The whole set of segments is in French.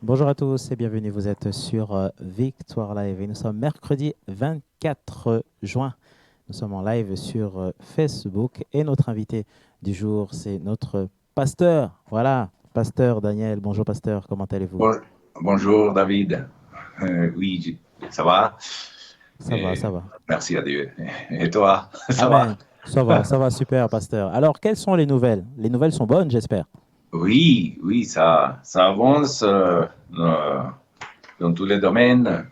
Bonjour à tous et bienvenue. Vous êtes sur Victoire Live et nous sommes mercredi 24 juin. Nous sommes en live sur Facebook et notre invité du jour, c'est notre pasteur. Voilà, pasteur Daniel. Bonjour pasteur, comment allez-vous? Bon- bonjour David. Oui, ça va? Ça va, Et ça va. merci à Dieu. Et toi, ça va? Amen. Ça va super pasteur. Alors, quelles sont les nouvelles? Les nouvelles sont bonnes, j'espère. Oui, oui, ça avance dans tous les domaines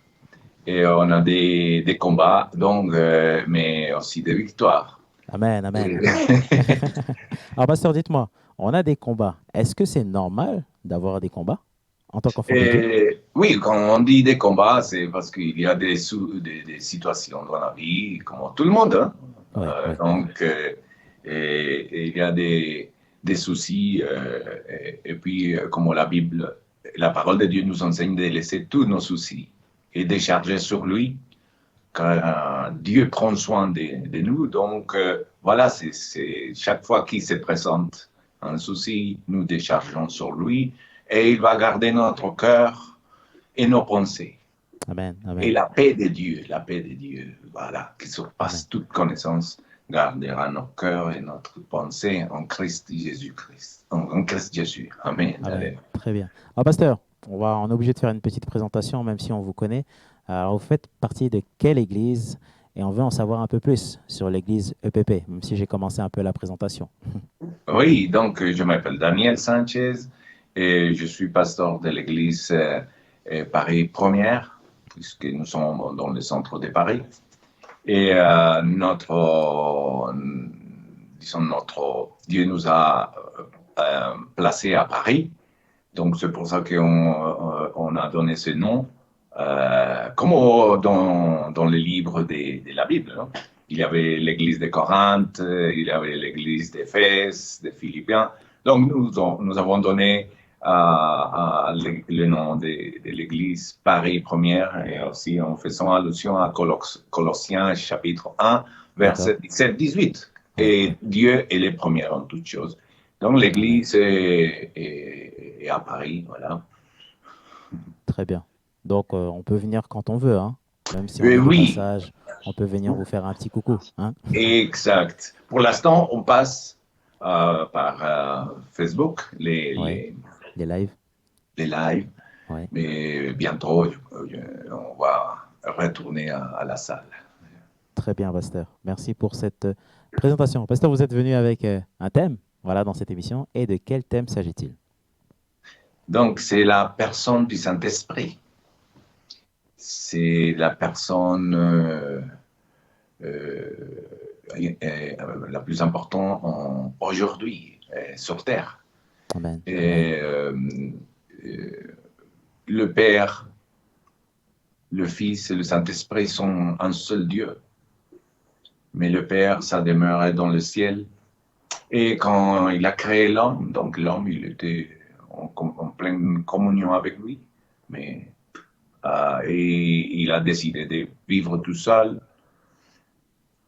et on a des combats, donc, mais aussi des victoires. Amen, amen, Et- amen. Alors pasteur, dites-moi, on a des combats. Est-ce que c'est normal d'avoir des combats en tant qu'enfant de Dieu? Et oui, quand on dit des combats, c'est parce qu'il y a des situations dans la vie, comme tout le monde, hein. Oui, oui. Donc, et il y a des soucis, et puis, comme la Bible, la parole de Dieu nous enseigne de laisser tous nos soucis et décharger sur lui, car Dieu prend soin de nous. Donc, voilà, c'est chaque fois qu'il se présente un souci, nous déchargeons sur lui et il va garder notre cœur et nos pensées. Amen, Et amen, la paix de Dieu, voilà, qui amen. surpasse toute connaissance, gardera nos cœurs et notre pensée en Christ Jésus-Christ, en Christ Jésus. Amen. Amen. Allez. Très bien. Alors, pasteur, on est obligé de faire une petite présentation, même si on vous connaît. Alors, vous faites partie de quelle église? Et on veut en savoir un peu plus sur l'église EPP, même si j'ai commencé un peu la présentation. Oui, donc je m'appelle Daniel Sanchez et je suis pasteur de l'église Paris Première, puisque nous sommes dans le centre de Paris. Et notre Dieu nous a placés à Paris. Donc c'est pour ça qu'on a donné ce nom, comme dans les livres de la Bible, hein. Il y avait l'église de Corinthe, il y avait l'église d'Éphèse, de Philippiens. Donc nous avons donné le nom de l'église Paris première et aussi en faisant allusion à Colossiens chapitre 1, D'accord? verset 17-18. Oui, Et oui. Dieu est le premier en toutes choses. Donc Amen. l'église est à Paris, voilà. Très bien. Donc, on peut venir quand on veut, hein. Même si on Et est de oui, passage, on peut venir vous faire un petit coucou, hein. exact. Pour l'instant, on passe par Facebook, Oui, les lives. les lives, Oui. mais bientôt, on va retourner à la salle. Très bien, pasteur. Merci pour cette présentation. Pasteur, vous êtes venu avec un thème, voilà, dans cette émission. Et de quel thème s'agit-il? Donc, c'est la personne du Saint-Esprit. C'est la personne la plus importante aujourd'hui sur Terre. Amen, amen, Et, le Père, le Fils et le Saint-Esprit sont un seul Dieu. Mais le Père, sa demeure est dans le ciel. Et quand il a créé l'homme, donc l'homme, il était en pleine communion avec lui. Mais, et il a décidé de vivre tout seul.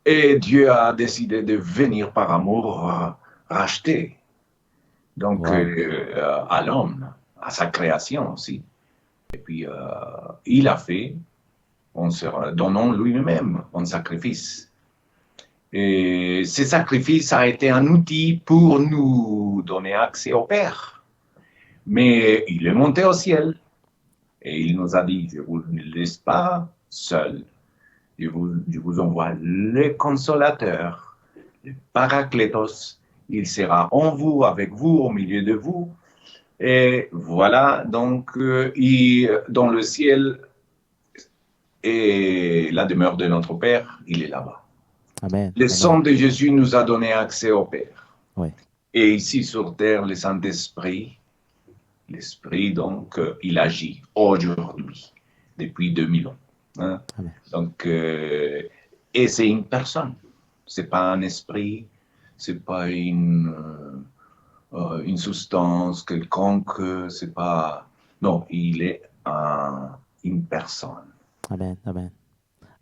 Et Dieu a décidé de venir par amour racheter donc Waouh. à l'homme, à sa création aussi. Et puis il a fait en se donnant lui-même en sacrifice. Et ce sacrifice a été un outil pour nous donner accès au Père. Mais il est monté au ciel et il nous a dit, je ne vous laisse pas seul. Je vous envoie le consolateur, le paraclétos. Il sera en vous, avec vous, au milieu de vous. Et voilà, donc, dans le ciel et la demeure de notre Père, il est là-bas. Amen, Le sang amen. de Jésus nous a donné accès au Père. Oui, Et ici sur terre, le Saint-Esprit, l'Esprit, donc, il agit aujourd'hui, depuis 2000 ans, hein. amen. Donc, et c'est une personne. C'est pas un esprit, c'est pas une substance quelconque, c'est pas. Non, il est une personne. Amen, amen.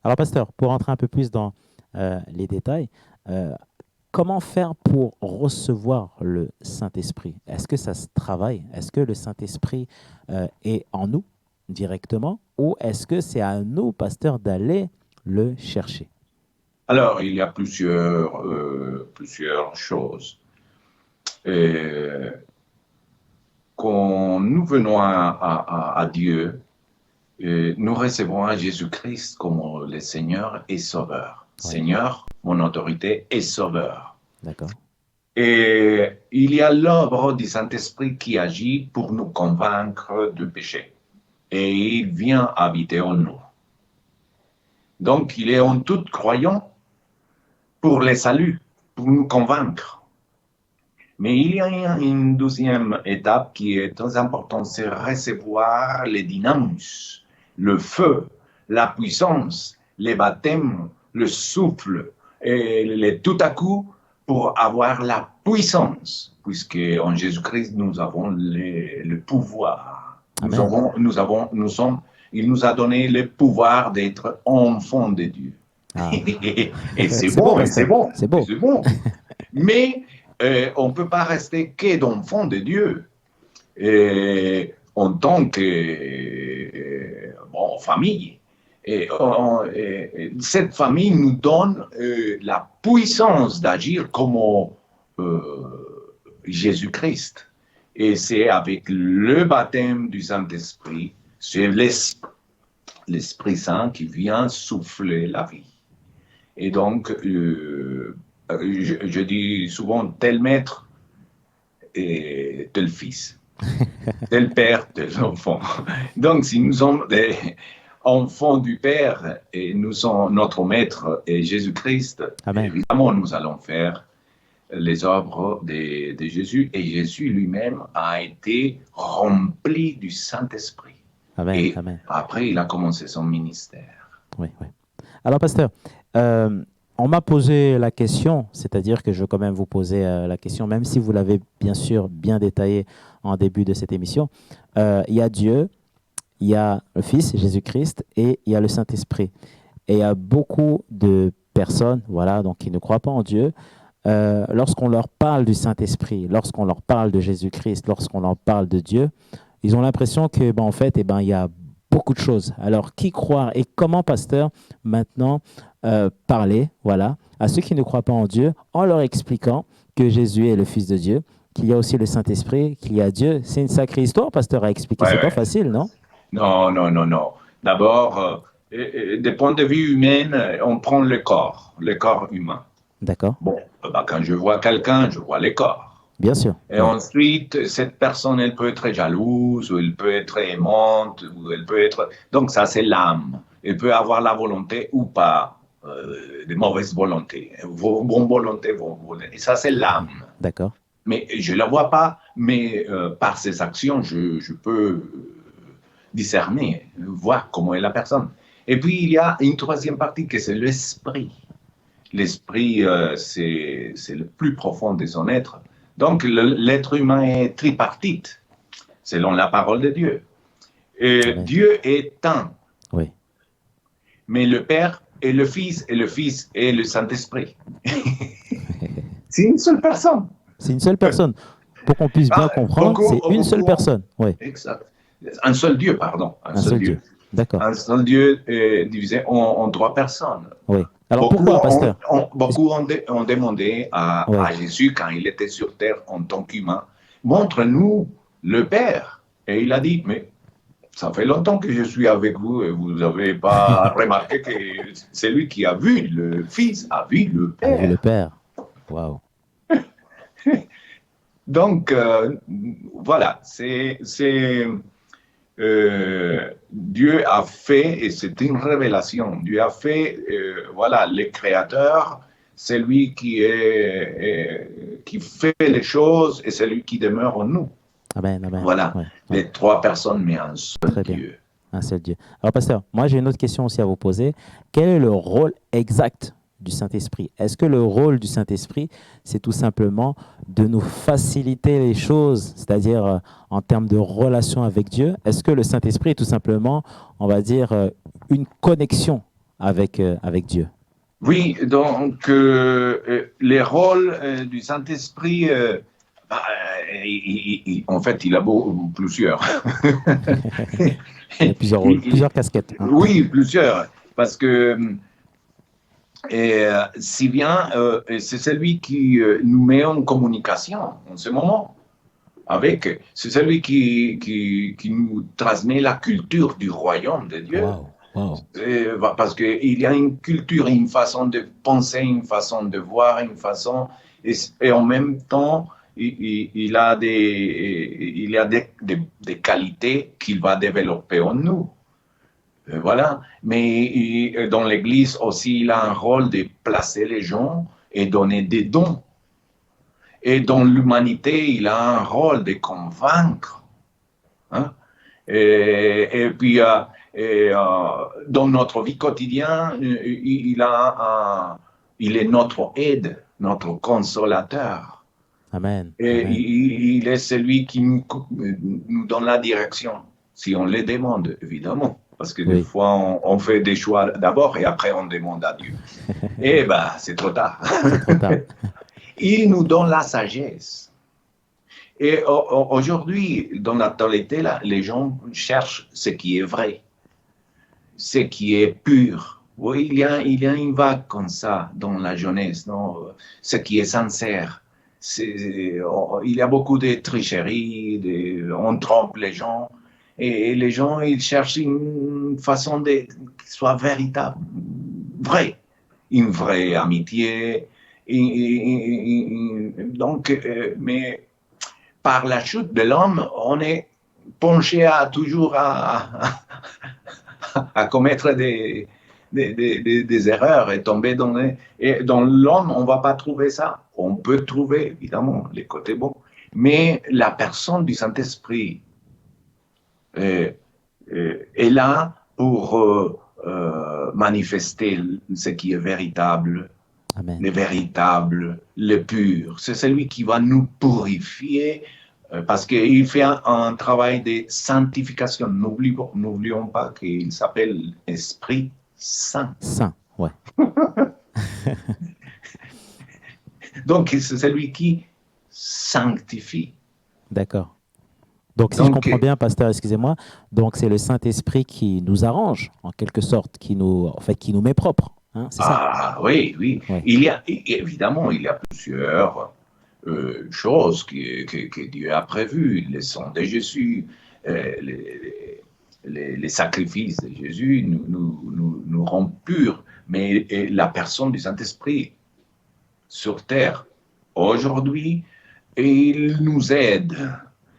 Alors, pasteur, pour entrer un peu plus dans les détails, euh, comment faire pour recevoir le Saint-Esprit? Est-ce que ça se travaille? Est-ce que le Saint-Esprit est en nous directement ou est-ce que c'est à nous, pasteurs, d'aller le chercher? Alors, il y a plusieurs choses. Euh, Quand nous venons à Dieu, nous recevons à Jésus-Christ comme le Seigneur et Sauveur. Oui, Seigneur, mon autorité, et Sauveur. d'accord. Et il y a l'œuvre du Saint-Esprit qui agit pour nous convaincre du péché. Et il vient habiter en nous. Donc, il est en tout croyant pour les saluts, pour nous convaincre. Mais il y a une deuxième étape qui est très importante, c'est recevoir les dynamus, le feu, la puissance, les baptêmes, le souffle, et tout à coup pour avoir la puissance, puisque en Jésus-Christ nous avons le pouvoir. Amen. Il nous a donné le pouvoir d'être enfants de Dieu. Ah. Et c'est C'est beau, bon, et c'est pasteur. bon, C'est beau. c'est bon. Mais on ne peut pas rester que d'enfants de Dieu. En tant que famille. Cette famille nous donne la puissance d'agir comme Jésus-Christ. Et c'est avec le baptême du Saint-Esprit, c'est l'Esprit Saint qui vient souffler la vie. Et donc, je dis souvent, tel maître et tel fils, tel père, tel enfant. Donc, si nous sommes des enfants du Père et nous sommes notre maître et Jésus-Christ, Amen. évidemment, nous allons faire les œuvres de Jésus. Et Jésus lui-même a été rempli du Saint-Esprit. Amen. Et Amen. après, il a commencé son ministère. Oui, oui. Alors, pasteur, on m'a posé la question, c'est-à-dire que je veux quand même vous poser la question, même si vous l'avez bien sûr bien détaillé en début de cette émission. Il y a Dieu, il y a le Fils, Jésus-Christ, et il y a le Saint-Esprit. Et il y a beaucoup de personnes, voilà, donc qui ne croient pas en Dieu. Lorsqu'on leur parle du Saint-Esprit, lorsqu'on leur parle de Jésus-Christ, lorsqu'on leur parle de Dieu, ils ont l'impression que, en fait, il y a beaucoup de choses. Alors, qui croire et comment, pasteur, maintenant, parler, voilà, à ceux qui ne croient pas en Dieu, en leur expliquant que Jésus est le Fils de Dieu, qu'il y a aussi le Saint-Esprit, qu'il y a Dieu. C'est une sacrée histoire, pasteur, à expliquer. C'est pas facile, non? Non. D'abord, du point de vue humain, on prend le corps humain. D'accord. Bon, quand je vois quelqu'un, je vois le corps. Bien sûr. Et ensuite, cette personne, elle peut être jalouse, ou elle peut être aimante, ou elle peut être... Donc ça, c'est l'âme. Elle peut avoir la volonté ou pas, de mauvaise volonté. Bonne volonté, et ça, c'est l'âme. D'accord. Mais je ne la vois pas, mais par ses actions, je peux discerner, voir comment est la personne. Et puis, il y a une troisième partie que c'est l'esprit. L'esprit, c'est le plus profond de son être. Donc, l'être humain est tripartite, selon la parole de Dieu. Et Dieu est un. Oui. Mais le Père est le Fils, et le Fils est le Saint-Esprit. C'est une seule personne. C'est une seule personne. Pour qu'on puisse bien comprendre, c'est une seule personne. Oui. Exact. Un seul Dieu, pardon. Un seul Dieu. D'accord. Un seul Dieu divisé en trois personnes. Oui. Alors pourquoi, pasteur? Beaucoup ont demandé à Jésus, quand il était sur terre en tant qu'humain, montre-nous le Père. Et il a dit, mais ça fait longtemps que je suis avec vous et vous n'avez pas remarqué que c'est lui qui a vu le Fils, a vu le Père. A vu le Père. Waouh. Donc, voilà, Dieu a fait, et c'est une révélation, Dieu a fait, voilà, le Créateur, c'est lui qui fait les choses et c'est lui qui demeure en nous. Amen, amen. Voilà, les trois personnes, mais un seul Dieu. Un seul Dieu. Alors, pasteur, moi j'ai une autre question aussi à vous poser. Quel est le rôle exact du Saint-Esprit? Est-ce que le rôle du Saint-Esprit, c'est tout simplement de nous faciliter les choses, c'est-à-dire en termes de relation avec Dieu? Est-ce que le Saint-Esprit est tout simplement, on va dire, une connexion avec Dieu? Oui, donc les rôles du Saint-Esprit, bah, en fait, il a plusieurs. Il y a plusieurs rôles, plusieurs casquettes, hein. Oui, plusieurs, parce que si bien c'est celui qui nous met en communication en ce moment avec, c'est celui qui nous transmet la culture du royaume de Dieu. Waouh, waouh. Parce qu'il y a une culture, une façon de penser, une façon de voir, une façon, et en même temps, il a des qualités qu'il va développer en nous. Voilà. Mais dans l'Église aussi, il a un rôle de placer les gens et donner des dons. Et dans l'humanité, il a un rôle de convaincre. Hein? Et puis, dans notre vie quotidienne, il est notre aide, notre consolateur. Amen, Et amen. il est celui qui nous donne la direction, si on le demande, évidemment. Parce que des Oui, fois, on fait des choix d'abord et après, on demande à Dieu. Et ben, c'est trop tard. c'est trop tard. Il nous donne la sagesse. Et aujourd'hui, dans l'actualité, les gens cherchent ce qui est vrai, ce qui est pur. Oui, il y a une vague comme ça dans la jeunesse, non? Ce qui est sincère. Il y a beaucoup de tricheries, on trompe les gens. Et les gens, ils cherchent une façon de qui soit véritable, vraie. Une vraie amitié. Donc, mais par la chute de l'homme, on est penché à toujours à commettre des erreurs et tomber dans les... Et dans l'homme, on ne va pas trouver ça. On peut trouver, évidemment, les côtés bons. Mais la personne du Saint-Esprit est là pour manifester ce qui est véritable, Amen. le véritable, le pur. C'est celui qui va nous purifier parce qu'il fait un travail de sanctification. N'oublions pas qu'il s'appelle Esprit Saint. Saint, ouais. Donc, c'est celui qui sanctifie. D'accord. Donc, si je Donc, comprends bien, pasteur, excusez-moi, donc c'est le Saint-Esprit qui nous arrange, en quelque sorte, en fait, qui nous met propre, hein, c'est ça? ah oui, oui. Oui, Évidemment, il y a plusieurs choses que Dieu a prévues. Le sang de Jésus, les sacrifices de Jésus nous rendent purs. Mais la personne du Saint-Esprit sur terre, aujourd'hui, il nous aide.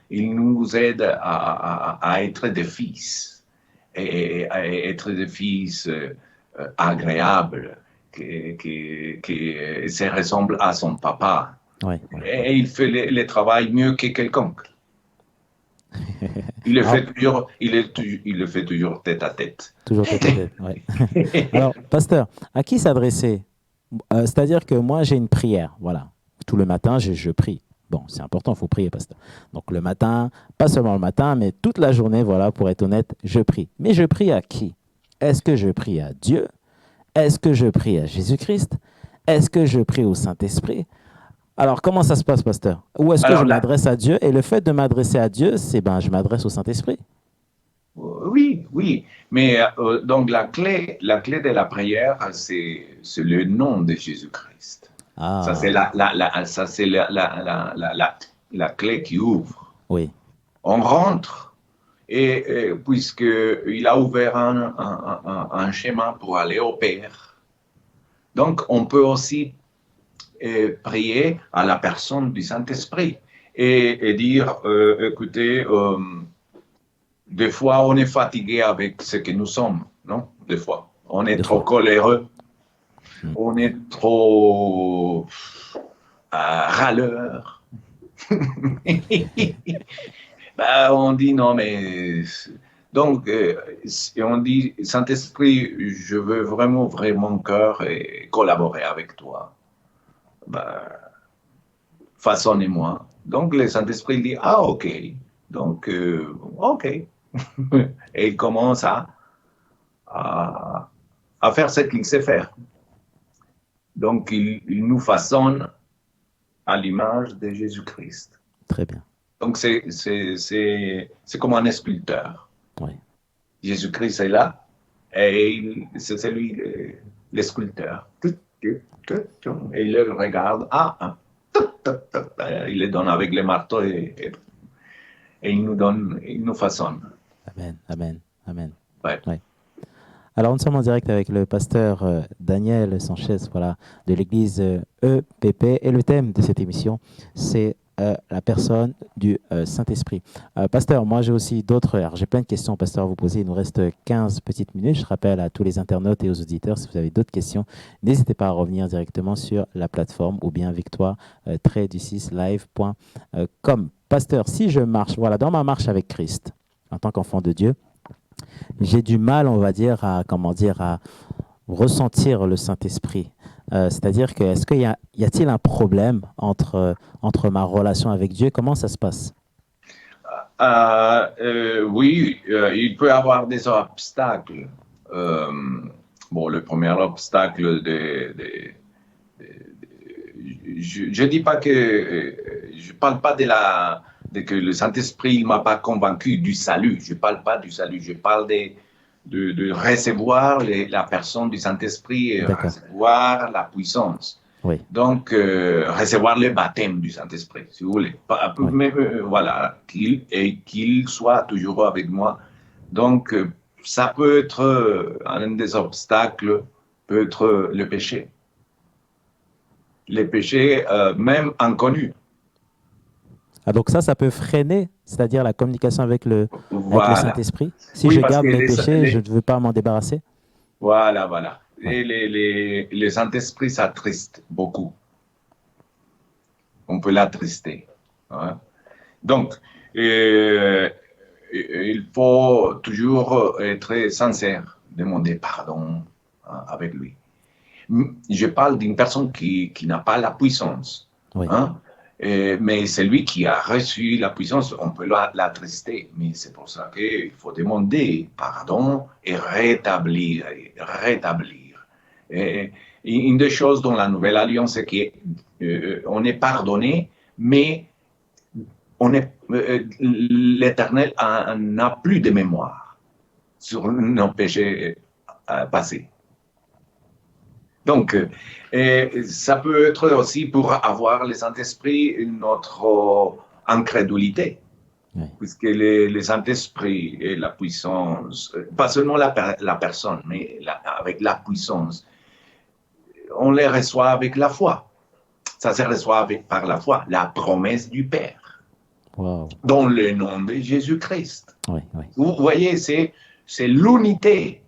Il nous aide à être des fils et à être des fils agréables, qui se ressemble à son papa. oui, oui, oui. Et il fait le travail mieux que quelconque. Alors, Il le fait toujours tête à tête. toujours tête à tête, ouais. Alors, pasteur, à qui s'adresser? C'est-à-dire que moi, j'ai une prière, voilà. Tout le matin, je prie. Bon, c'est important, il faut prier, pasteur. Donc, le matin, pas seulement le matin, mais toute la journée, voilà, pour être honnête, je prie. Mais je prie à qui? Est-ce que je prie à Dieu? Est-ce que je prie à Jésus-Christ? Est-ce que je prie au Saint-Esprit? Alors, comment ça se passe, pasteur? Ou est-ce que je Alors là, m'adresse à Dieu? Et le fait de m'adresser à Dieu, c'est ben, je m'adresse au Saint-Esprit. oui, oui. Mais donc la clé de la prière, c'est le nom de Jésus-Christ. Ça, c'est Ah, ça, c'est la clé qui ouvre. oui, On rentre et puisqu'il a ouvert un chemin pour aller au Père. Donc, on peut aussi prier à la personne du Saint-Esprit et dire, écoutez, des fois, on est fatigué avec ce que nous sommes, non? Des fois, on est des trop fois. coléreux, Hmm. on est trop râleur. Ben, on dit non, mais. Donc, on dit, Saint-Esprit, je veux vraiment ouvrir mon cœur et collaborer avec toi. Ben, façonnez-moi. Donc, le Saint-Esprit dit, ah, ok. Donc, ok. Et il commence à faire ce qu'il sait faire. Donc, il nous façonne à l'image de Jésus-Christ. Très bien. Donc, c'est comme un sculpteur. Oui. Jésus-Christ est là et c'est lui le sculpteur. Et il le regarde. Il le donne avec le marteau et il nous façonne. Amen, amen, amen. Ouais. Ouais. Alors, nous sommes en direct avec le pasteur Daniel Sanchez, voilà, de l'église EPP. Et le thème de cette émission, c'est la personne du Saint-Esprit. Pasteur, moi j'ai aussi d'autres. Alors, j'ai plein de questions, pasteur, à vous poser. Il nous reste 15 petites minutes. Je rappelle à tous les internautes et aux auditeurs, si vous avez d'autres questions, n'hésitez pas à revenir directement sur la plateforme ou bien victoire-du6live.com. Pasteur, si je marche, voilà, dans ma marche avec Christ, en tant qu'enfant de Dieu, j'ai du mal, on va dire, à ressentir le Saint-Esprit. C'est-à-dire que, est-ce qu'il y a-t-il un problème entre ma relation avec Dieu? Comment ça se passe? Oui, il peut y avoir des obstacles. Le premier obstacle, je dis pas que, je parle pas de que le Saint-Esprit ne m'a pas convaincu du salut. Je parle pas du salut. Je parle de recevoir la personne du Saint-Esprit et recevoir la puissance. Oui. Donc, recevoir le baptême du Saint-Esprit, si vous voulez. Oui. Mais voilà, qu'il soit toujours avec moi. Donc, ça peut être un des obstacles, peut être le péché. Les péchés, même inconnus. Ah, donc ça peut freiner, c'est-à-dire la communication avec le Saint-Esprit. Si oui, je garde mes péchés, je ne veux pas m'en débarrasser. Voilà. Ouais. Et le Saint-Esprit s'attriste beaucoup. On peut l'attrister. Hein? Donc, il faut toujours être sincère, demander pardon avec lui. Je parle d'une personne qui n'a pas la puissance. Oui. Hein? Mais celui qui a reçu la puissance, on peut l'attrister. Mais c'est pour ça qu'il faut demander pardon et rétablir. Et une des choses dans la Nouvelle Alliance, c'est qu'on est pardonné, mais l'Éternel n'a plus de mémoire sur nos péchés passés. Donc, ça peut être aussi pour avoir le Saint-Esprit notre incrédulité, oui. Puisque le Saint-Esprit et la puissance, pas seulement la personne, mais avec la puissance, on les reçoit avec la foi. Ça se reçoit par la foi, la promesse du Père, wow. Dans le nom de Jésus-Christ. Oui, oui. Vous voyez, c'est l'unité.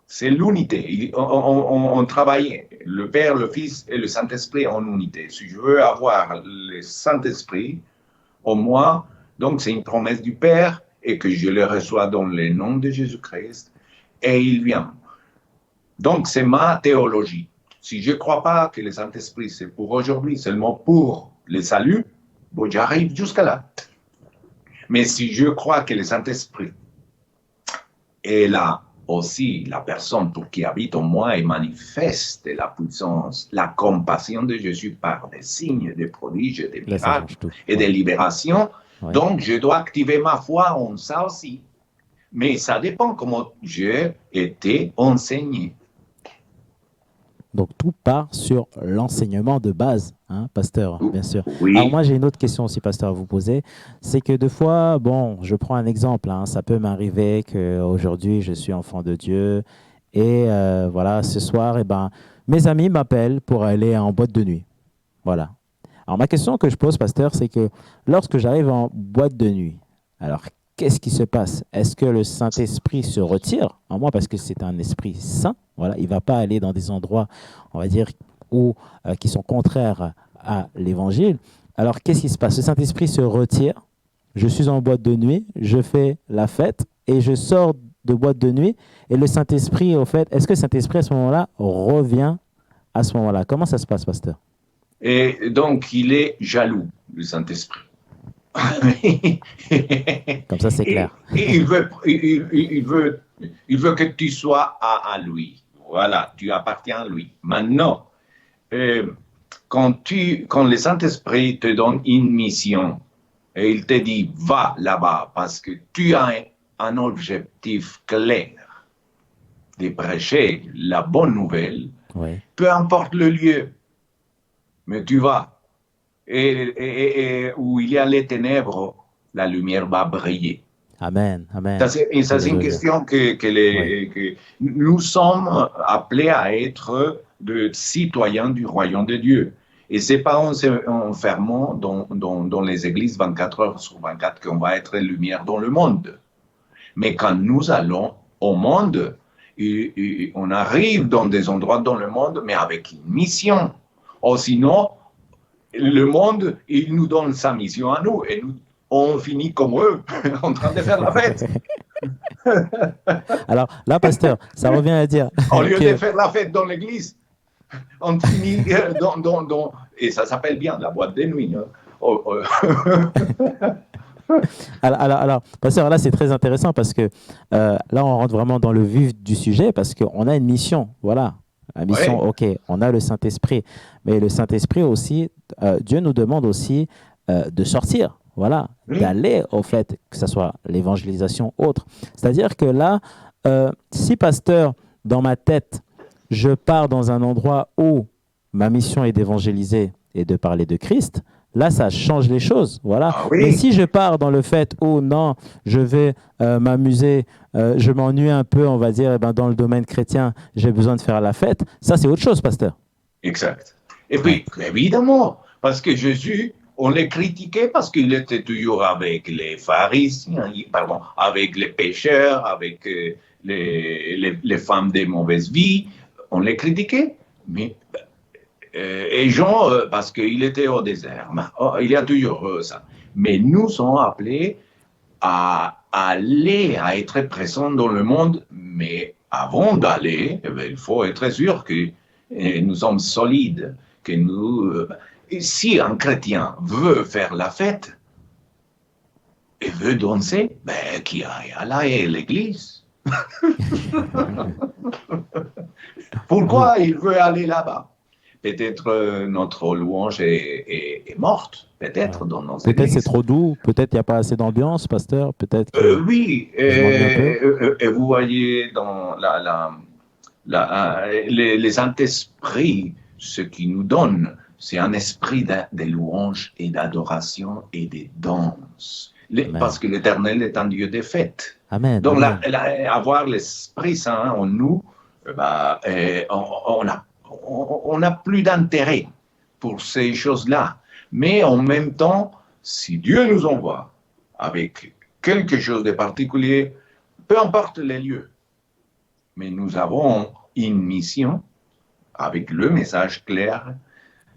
C'est l'unité. On travaille, le Père, le Fils et le Saint-Esprit en unité. Si je veux avoir le Saint-Esprit en moi, donc c'est une promesse du Père et que je le reçois dans le nom de Jésus-Christ et il vient. Donc c'est ma théologie. Si je ne crois pas que le Saint-Esprit c'est pour aujourd'hui, seulement pour le salut, bon, j'arrive jusqu'à là. Mais si je crois que le Saint-Esprit est là, aussi la personne pour qui habite en moi et manifeste la puissance, la compassion de Jésus par des signes, des prodiges, des miracles et des libérations. Ouais. Donc, je dois activer ma foi en ça aussi. Mais ça dépend comment j'ai été enseigné. Donc, tout part sur l'enseignement de base, hein, pasteur, bien sûr. Oui. Alors, moi, j'ai une autre question aussi, pasteur, à vous poser. C'est que des fois, bon, je prends un exemple, hein, ça peut m'arriver qu'aujourd'hui, je suis enfant de Dieu et voilà, ce soir, mes amis m'appellent pour aller en boîte de nuit. Voilà. Alors, ma question que je pose, pasteur, c'est que lorsque j'arrive en boîte de nuit, alors, qu'est-ce qui se passe? Est-ce que le Saint-Esprit se retire en moi parce que c'est un esprit saint? Voilà, il ne va pas aller dans des endroits, on va dire, qui sont contraires à l'Évangile. Alors, qu'est-ce qui se passe? Le Saint-Esprit se retire, je suis en boîte de nuit, je fais la fête et je sors de boîte de nuit. Et le Saint-Esprit, au fait, est-ce que le Saint-Esprit, à ce moment-là, revient à ce moment-là? Comment ça se passe, pasteur? Et donc, il est jaloux, le Saint-Esprit. Comme ça, c'est clair. Et il veut que tu sois à lui. Voilà, tu appartiens à lui. Maintenant, quand le Saint-Esprit te donne une mission et il te dit va là-bas parce que tu as un objectif clair de prêcher la bonne nouvelle, Oui. peu importe le lieu, mais tu vas. Et où il y a les ténèbres, la lumière va briller. Amen. Amen. Ça, c'est une Alléluia. question que nous sommes appelés à être de citoyens du royaume de Dieu. Et ce n'est pas en s'enfermant dans les églises 24 heures sur 24 qu'on va être lumière dans le monde. Mais quand nous allons au monde, on arrive dans des endroits dans le monde, mais avec une mission. Ou sinon, le monde, il nous donne sa mission à nous et nous, on finit comme eux, en train de faire la fête. Alors là, pasteur, ça revient à dire Au lieu que... de faire la fête dans l'église, on finit et ça s'appelle bien la boîte de nuit. Hein. Alors, pasteur, là, c'est très intéressant parce que là, on rentre vraiment dans le vif du sujet parce qu'on a une mission, voilà. La mission, Ouais. ok, on a le Saint-Esprit, mais le Saint-Esprit aussi, Dieu nous demande aussi de sortir, voilà, Oui. d'aller au fait, que ce soit l'évangélisation autre. C'est-à-dire que là, si pasteur, dans ma tête, je pars dans un endroit où ma mission est d'évangéliser et de parler de Christ, là, ça change les choses, voilà. Ah Mais oui, si je pars dans le fait où non, je vais m'amuser, je m'ennuie un peu, on va dire, eh ben, dans le domaine chrétien, j'ai besoin de faire la fête, ça c'est autre chose, pasteur. exact. Et Ouais. puis, évidemment, parce que Jésus, on le critiquait parce qu'il était toujours avec les pharisiens, pardon, avec les pécheurs, avec les femmes de mauvaise vie. On les critiquait. Mais et Jean, parce qu'il était au désert. Il y a toujours ça. Mais nous sommes appelés à aller, à être présents dans le monde, mais avant d'aller, il faut être sûr que nous sommes solides, que nous... si un chrétien veut faire la fête et veut danser, ben, qu'il aille à l'église. Oui. Pourquoi il veut aller là-bas? Peut-être notre louange est morte, Ouais. peut-être dans nos Peut-être c'est églises. trop doux, peut-être il n'y a pas assez d'ambiance, pasteur, peut-être que Oui, je m'ennuie un peu. et vous voyez dans les Saint-Esprits, ce qui nous donne, c'est un esprit de louange et d'adoration et de danse. Amen. Parce que l'Éternel est un Dieu de fête. Amen. Donc, Amen. avoir l'Esprit Saint en nous, bah, on n'a plus d'intérêt pour ces choses-là. Mais en même temps, si Dieu nous envoie avec quelque chose de particulier, peu importe les lieux, mais nous avons une mission avec le message clair,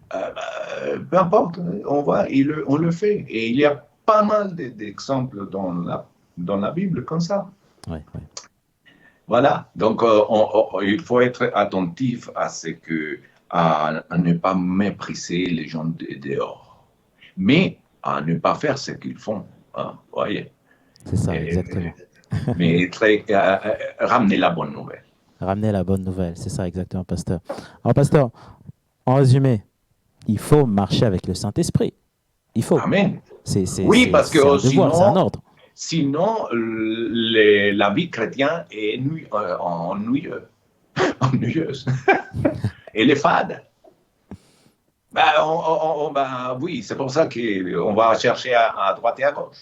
peu importe, on va, on le fait. Et il y a pas mal d'exemples dans la Bible comme ça. Ouais, ouais. Voilà, donc il faut être attentif à ce que, à ne pas mépriser les gens dehors, mais à ne pas faire ce qu'ils font. Hein, voyez. C'est ça, Et, exactement. mais ramener la bonne nouvelle. Ramener la bonne nouvelle, c'est ça exactement, pasteur. Alors, pasteur, en résumé, il faut marcher avec le Saint-Esprit. Il faut. Amen. C'est Oui, parce que un devoir, c'est un ordre. sinon la vie chrétienne est ennuyeuse. Elle est fade. Oui, c'est pour ça qu'on va chercher à droite et à gauche.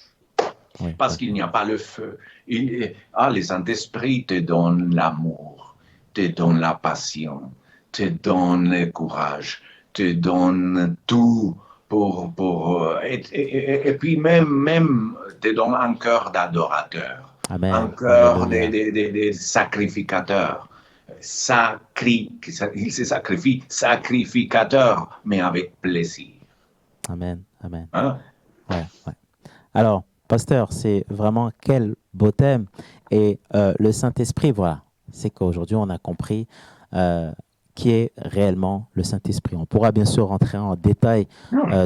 Oui, Parce oui. qu'il n'y a pas le feu. Le Saint-Esprit te donne l'amour, te donne la passion, te donne le courage, te donne tout et puis même te donne un cœur d'adorateur, un Amen. cœur Alléluia. de sacrificateur. Il se sacrifie, sacrificateur, mais avec plaisir. Amen. Amen. Hein? Ouais, ouais. Alors, pasteur, c'est vraiment quel beau thème. Et le Saint-Esprit, voilà, c'est qu'aujourd'hui, on a compris qui est réellement le Saint-Esprit. On pourra bien sûr rentrer en détail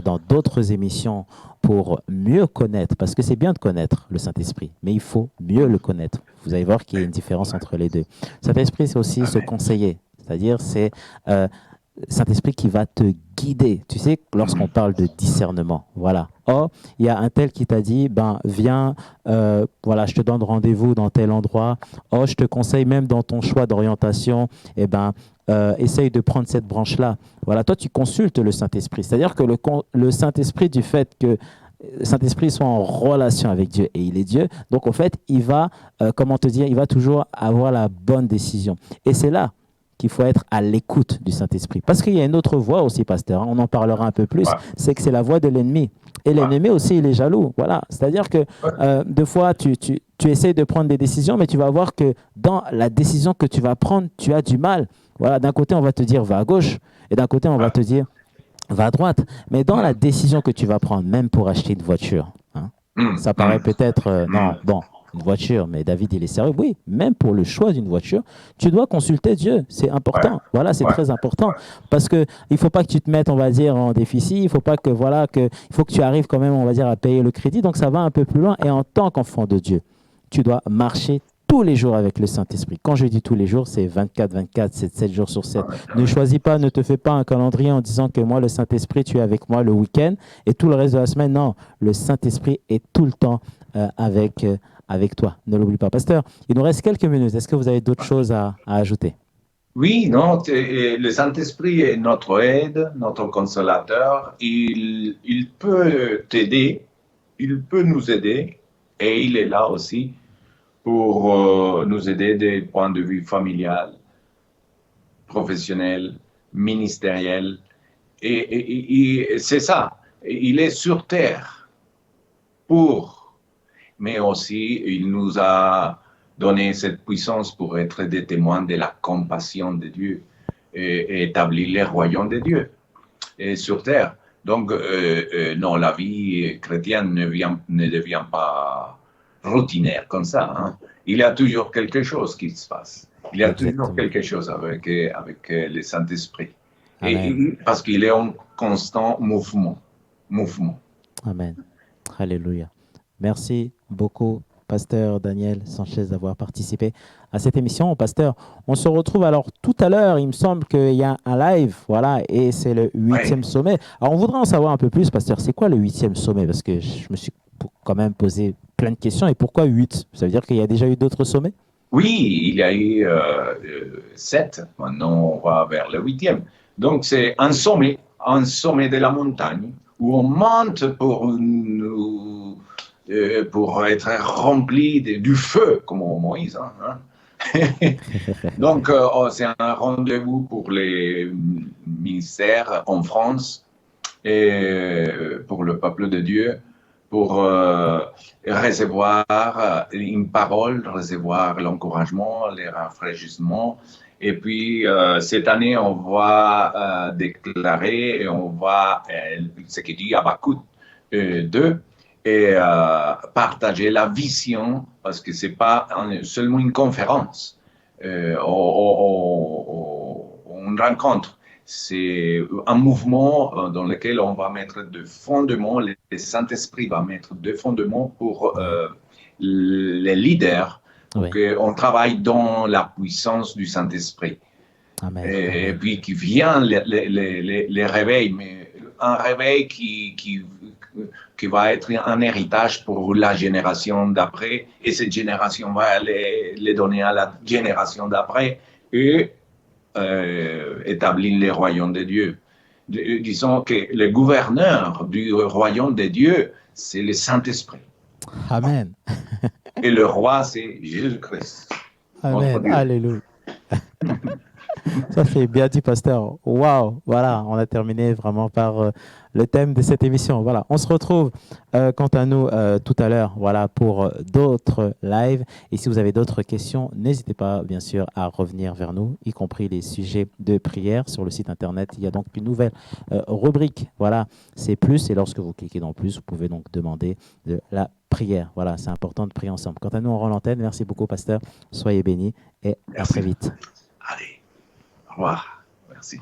dans d'autres émissions pour mieux connaître, parce que c'est bien de connaître le Saint-Esprit, mais il faut mieux le connaître. Vous allez voir qu'il y a une différence entre les deux. Le Saint-Esprit, c'est aussi se conseiller, c'est-à-dire c'est Saint-Esprit qui va te guider. Tu sais, lorsqu'on parle de discernement, voilà. Oh, il y a un tel qui t'a dit, ben viens, voilà, je te donne rendez-vous dans tel endroit. Oh, je te conseille même dans ton choix d'orientation, eh ben, essaye de prendre cette branche-là. Voilà, toi, tu consultes le Saint-Esprit. C'est-à-dire que le Saint-Esprit, du fait que le Saint-Esprit soit en relation avec Dieu et il est Dieu, donc en fait, il va, comment te dire, il va toujours avoir la bonne décision. Et c'est là qu'il faut être à l'écoute du Saint-Esprit. Parce qu'il y a une autre voie aussi, pasteur, hein, on en parlera un peu plus, c'est que c'est la voie de l'ennemi. Et l'ennemi aussi, il est jaloux. Voilà. C'est-à-dire que deux fois, tu essaies de prendre des décisions, mais tu vas voir que dans la décision que tu vas prendre, tu as du mal. Voilà. D'un côté, on va te dire, va à gauche, et d'un côté, on va te dire, va à droite. Mais dans la décision que tu vas prendre, même pour acheter une voiture, hein, ça paraît peut-être, non, bon, une voiture, mais David, il est sérieux. Oui, même pour le choix d'une voiture, tu dois consulter Dieu. C'est important. Voilà, c'est très important. Parce qu'il ne faut pas que tu te mettes, on va dire, en déficit. Il faut pas que, voilà, il faut que tu arrives quand même, on va dire, à payer le crédit. Donc, ça va un peu plus loin. Et en tant qu'enfant de Dieu, tu dois marcher tous les jours avec le Saint-Esprit. Quand je dis tous les jours, c'est 24-24, c'est 7 jours sur 7. Ne choisis pas, ne te fais pas un calendrier en disant que moi, le Saint-Esprit, tu es avec moi le week-end et tout le reste de la semaine. Non, le Saint-Esprit est tout le temps avec toi. Ne l'oublie pas. Pasteur, il nous reste quelques minutes. Est-ce que vous avez d'autres choses à ajouter? Oui, non, le Saint-Esprit est notre aide, notre consolateur. Il peut t'aider, il peut nous aider et il est là aussi pour nous aider des points de vue familial, professionnel, ministériel. Et c'est ça, il est sur terre mais aussi il nous a donné cette puissance pour être des témoins de la compassion de Dieu et établir les royaumes de Dieu et sur terre. Donc, non, la vie chrétienne ne devient pas routinaire comme ça. Hein. Il y a toujours quelque chose qui se passe. Il y a toujours quelque chose avec le Saint-Esprit. Parce qu'il est en constant mouvement. Amen. Alléluia. Merci beaucoup, Pasteur Daniel Sanchez, d'avoir participé à cette émission. Pasteur, on se retrouve alors tout à l'heure. Il me semble qu'il y a un live, voilà, et c'est le 8e sommet. Alors, on voudrait en savoir un peu plus, Pasteur. C'est quoi le 8e sommet? Parce que je me suis quand même posé plein de questions. Et pourquoi 8? Ça veut dire qu'il y a déjà eu d'autres sommets? Oui, il y a eu 7. Maintenant, on va vers le 8e. Donc, c'est un sommet de la montagne où on monte pour être rempli du feu, comme Moïse. Hein. Donc, c'est un rendez-vous pour les ministères en France et pour le peuple de Dieu, pour recevoir une parole, recevoir l'encouragement, les rafraîchissements. Et puis, cette année, on va déclarer, et on va, ce qui dit Habakkuk 2, et partager la vision, parce que ce n'est pas seulement une conférence, une rencontre. C'est un mouvement dans lequel on va mettre des fondements, le Saint-Esprit va mettre des fondements pour les leaders, pour qu'on travaille dans la puissance du Saint-Esprit. Et puis qui vient les réveils, mais un réveil qui va être un héritage pour la génération d'après, et cette génération va les donner à la génération d'après, et établir les royaumes de Dieu. Disons que le gouverneur du royaume de Dieu, c'est le Saint-Esprit. Amen. Et le roi, c'est Jésus-Christ. Amen. Alléluia. Ça, c'est bien dit, pasteur. Waouh! Voilà, on a terminé vraiment par le thème de cette émission. Voilà, on se retrouve quant à nous tout à l'heure, voilà, pour d'autres lives. Et si vous avez d'autres questions, n'hésitez pas, bien sûr, à revenir vers nous, y compris les sujets de prière sur le site internet. Il y a donc une nouvelle rubrique. Voilà, c'est plus. Et lorsque vous cliquez dans plus, vous pouvez donc demander de la prière. Voilà, c'est important de prier ensemble. Quant à nous, on rend l'antenne. Merci beaucoup, pasteur. Soyez bénis et à très vite. Allez, au revoir. Merci.